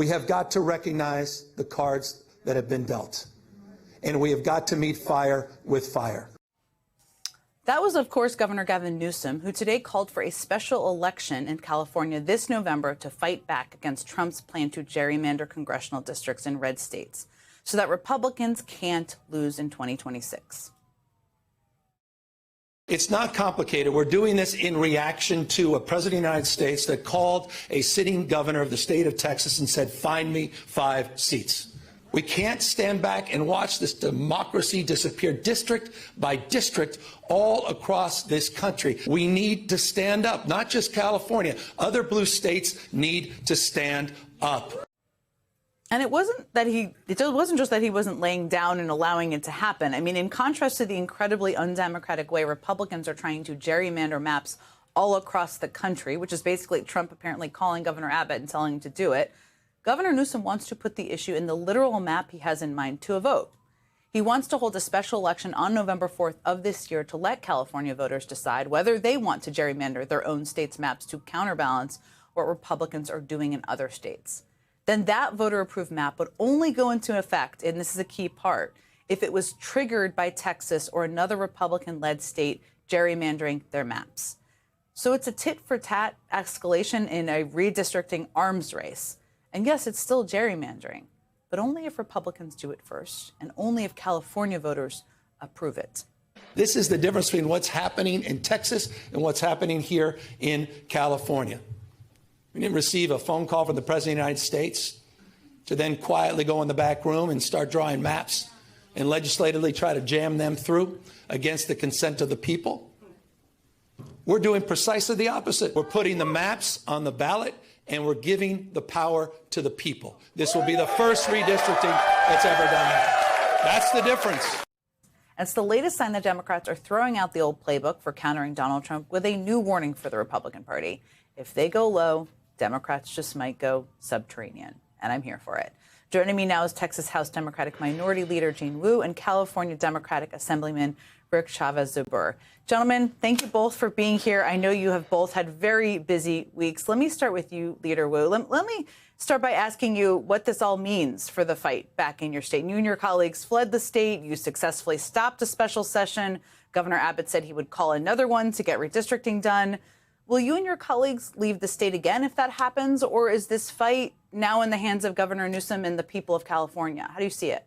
We have got to recognize the cards that have been dealt, and we have got to meet fire with fire. That was, of course, Governor Gavin Newsom, who today called for a special election in California this November to fight back against Trump's plan to gerrymander congressional districts in red states so that Republicans can't lose in 2026. It's not complicated. We're doing this in reaction to a president of the United States that called a sitting governor of the state of Texas and said, find me 5 seats. We can't stand back and watch this democracy disappear district by district all across this country. We need to stand up, not just California. Other blue states need to stand up. And it wasn't just that he wasn't laying down and allowing it to happen. I mean, in contrast to the incredibly undemocratic way Republicans are trying to gerrymander maps all across the country, which is basically Trump apparently calling Governor Abbott and telling him to do it, Governor Newsom wants to put the issue in the literal map he has in mind to a vote. He wants to hold a special election on November 4th of this year to let California voters decide whether they want to gerrymander their own state's maps to counterbalance what Republicans are doing in other states. Then that voter-approved map would only go into effect, and this is a key part, if it was triggered by Texas or another Republican-led state gerrymandering their maps. So it's a tit-for-tat escalation in a redistricting arms race. And yes, it's still gerrymandering, but only if Republicans do it first and only if California voters approve it. This is the difference between what's happening in Texas and what's happening here in California. We didn't receive a phone call from the President of the United States to then quietly go in the back room and start drawing maps and legislatively try to jam them through against the consent of the people. We're doing precisely the opposite. We're putting the maps on the ballot and we're giving the power to the people. This will be the first redistricting that's ever done that. That's the difference. It's the latest sign that Democrats are throwing out the old playbook for countering Donald Trump with a new warning for the Republican Party. If they go low, Democrats just might go subterranean, and I'm here for it. Joining me now is Texas House Democratic Minority Leader Jane Wu and California Democratic Assemblyman Rick Chavez-Zubur. Gentlemen, thank you both for being here. I know you have both had very busy weeks. Let me start with you, Leader Wu. Let me start by asking you what this all means for the fight back in your state. You and your colleagues fled the state. You successfully stopped a special session. Governor Abbott said he would call another one to get redistricting done. Will you and your colleagues leave the state again if that happens, or is this fight now in the hands of Governor Newsom and the people of California? How do you see it?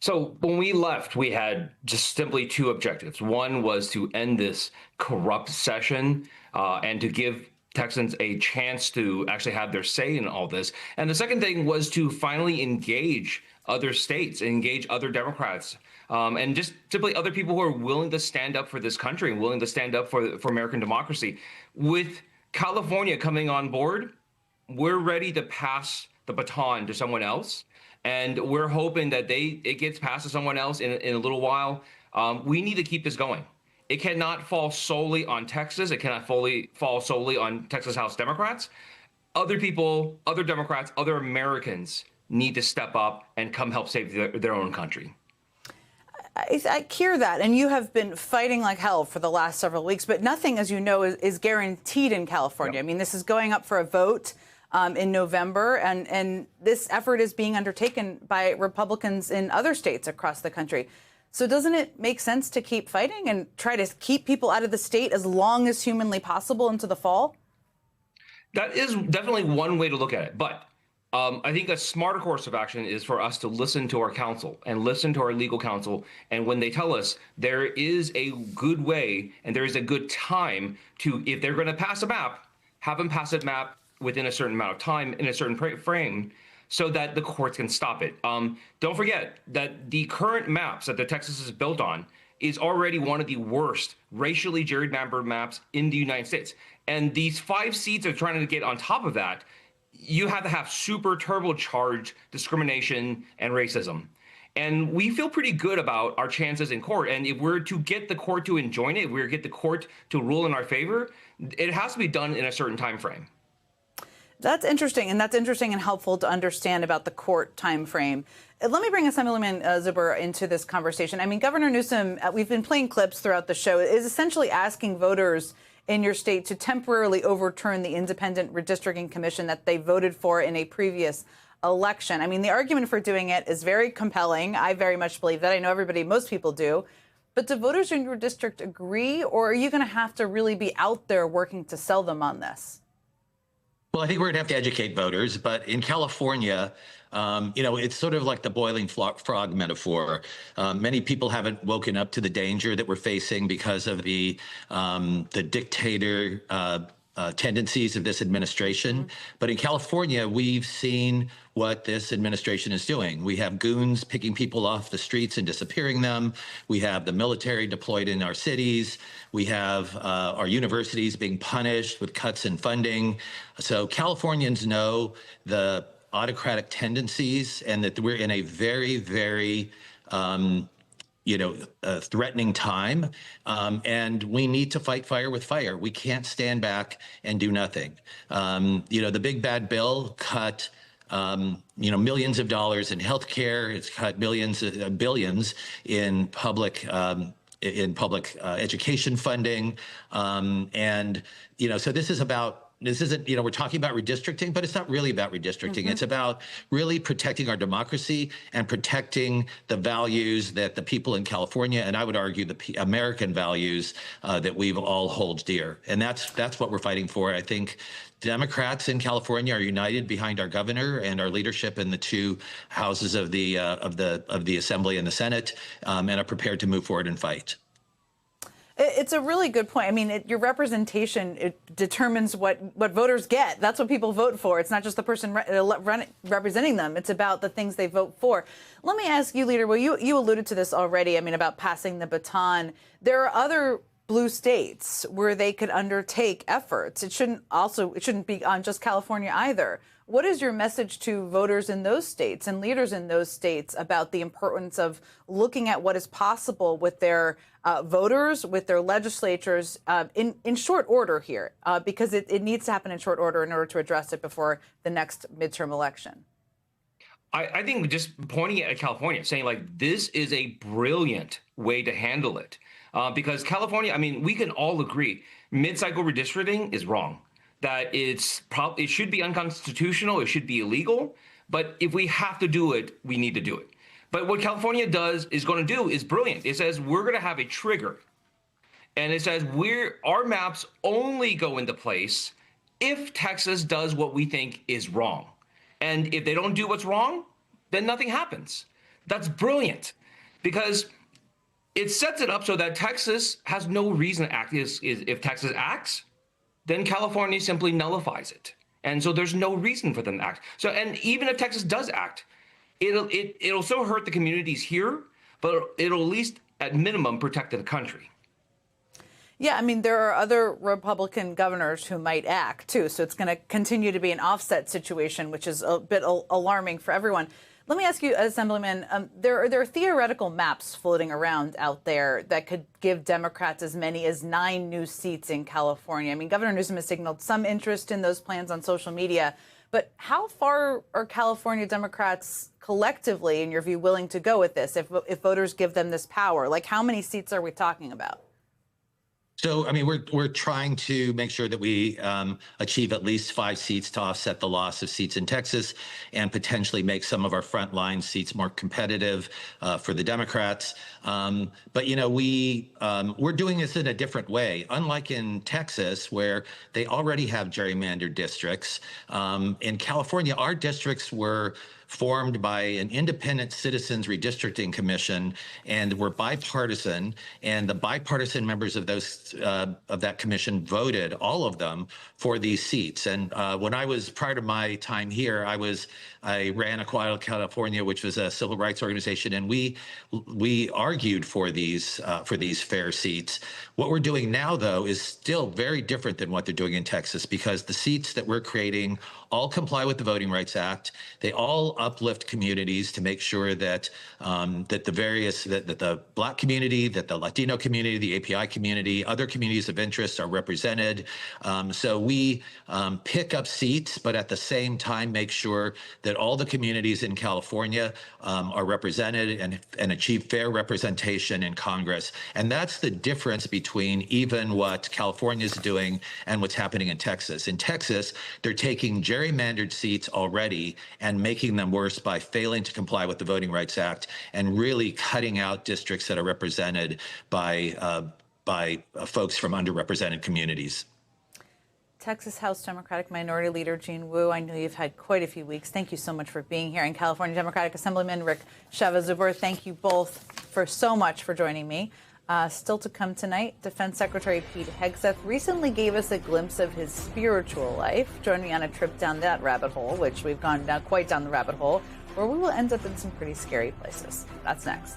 So when we left, we had just simply 2 objectives. One was to end this corrupt session and to give Texans a chance to actually have their say in all this. And the second thing was to finally engage other states, engage other Democrats, and just simply other people who are willing to stand up for this country and willing to stand up for American democracy. With California coming on board, we're ready to pass the baton to someone else. And we're hoping that it gets passed to someone else in a little while. We need to keep this going. It cannot fall solely on Texas. It cannot fall solely on Texas House Democrats. Other people, other Democrats, other Americans need to step up and come help save their own country. I hear that, and you have been fighting like hell for the last several weeks, but nothing, as you know, is guaranteed in California. Yep. I mean, this is going up for a vote in November, and this effort is being undertaken by Republicans in other states across the country. So doesn't it make sense to keep fighting and try to keep people out of the state as long as humanly possible into the fall? That is definitely one way to look at it, but I think a smarter course of action is for us to listen to our counsel and listen to our legal counsel. And when they tell us there is a good way and there is a good time to, if they're going to pass a map, have them pass a map within a certain amount of time in a certain frame so that the courts can stop it. Don't forget that the current maps that the Texas is built on is already one of the worst racially gerrymandered maps in the United States. And these 5 seats are trying to get on top of that. You have to have super turbocharged discrimination and racism. And we feel pretty good about our chances in court. And if we're to get the court to enjoin it, if we're to get the court to rule in our favor, it has to be done in a certain time frame. That's interesting, and that's interesting and helpful to understand about the court time frame. Let me bring Assemblyman Zubur into this conversation. I mean, Governor Newsom, we've been playing clips throughout the show, is essentially asking voters in your state to temporarily overturn the independent redistricting commission that they voted for in a previous election. I mean, the argument for doing it is very compelling. I very much believe that. I know most people do. But do voters in your district agree, or are you going to have to really be out there working to sell them on this? Well, I think we're going to have to educate voters. But in California, it's sort of like the boiling frog metaphor. Many people haven't woken up to the danger that we're facing because of the dictator tendencies of this administration. Mm-hmm. But in California, we've seen what this administration is doing. We have goons picking people off the streets and disappearing them. We have the military deployed in our cities. We have our universities being punished with cuts in funding. So Californians know the autocratic tendencies and that we're in a very, very threatening time, and we need to fight fire with fire. We can't stand back and do nothing. The big bad bill cut, millions of dollars in healthcare. It's cut billions in public education funding, so this isn't, we're talking about redistricting, but it's not really about redistricting. Mm-hmm. It's about really protecting our democracy and protecting the values that the people in California, and I would argue the American values that we've all hold dear. And that's what we're fighting for. I think Democrats in California are united behind our governor and our leadership in the two houses of the Assembly and the Senate, and are prepared to move forward and fight. It's a really good point. I mean, your representation, it determines what voters get. That's what people vote for. It's not just the person representing them. It's about the things they vote for. Let me ask you, Leader, well, you alluded to this already, about passing the baton. There are other blue states where they could undertake efforts. It shouldn't be on just California either. What is your message to voters in those states and leaders in those states about the importance of looking at what is possible with their voters, with their legislatures in short order here? Because it needs to happen in short order in order to address it before the next midterm election. I think just pointing at California, saying this is a brilliant way to handle it. Because California, we can all agree, mid-cycle redistricting is wrong. That it should be unconstitutional, it should be illegal, but if we have to do it, we need to do it. But what California is going to do is brilliant. It says we're going to have a trigger, and it says our maps only go into place if Texas does what we think is wrong, and if they don't do what's wrong, then nothing happens. That's brilliant, because it sets it up so that Texas has no reason to act. If Texas acts, then California simply nullifies it. And so there's no reason for them to act. So, and even if Texas does act, it'll so hurt the communities here, but it'll at least at minimum protect the country. Yeah, there are other Republican governors who might act too. So it's going to continue to be an offset situation, which is a bit alarming for everyone. Let me ask you, Assemblyman, there are theoretical maps floating around out there that could give Democrats as many as 9 new seats in California. Governor Newsom has signaled some interest in those plans on social media. But how far are California Democrats collectively, in your view, willing to go with this if voters give them this power? How many seats are we talking about? So, we're trying to make sure that we achieve at least 5 seats to offset the loss of seats in Texas and potentially make some of our frontline seats more competitive for the Democrats. But, we're doing this in a different way. Unlike in Texas, where they already have gerrymandered districts, in California, our districts were formed by an independent citizens redistricting commission, and were bipartisan. And the bipartisan members of that commission voted, all of them, for these seats. And when I was, prior to my time here, I ran Equality California, which was a civil rights organization, and we argued for these fair seats. What we're doing now, though, is still very different than what they're doing in Texas, because the seats that we're creating all comply with the Voting Rights Act. They all uplift communities to make sure that that the Black community, that the Latino community, the API community, other communities of interest are represented. So we pick up seats, but at the same time make sure that all the communities in California are represented and achieve fair representation in Congress. And that's the difference between even what California is doing and what's happening in Texas. In Texas, they're taking gerrymandered seats already and making them worse by failing to comply with the Voting Rights Act and really cutting out districts that are represented by folks from underrepresented communities. Texas House Democratic Minority Leader Jean Wu, I know you've had quite a few weeks. Thank you so much for being here. And California Democratic Assemblyman Rick Chavez-Zuber, thank you both for so much for joining me. Still to come tonight, Defense Secretary Pete Hegseth recently gave us a glimpse of his spiritual life. Join me on a trip down that rabbit hole, which we've gone quite down the rabbit hole, where we will end up in some pretty scary places. That's next.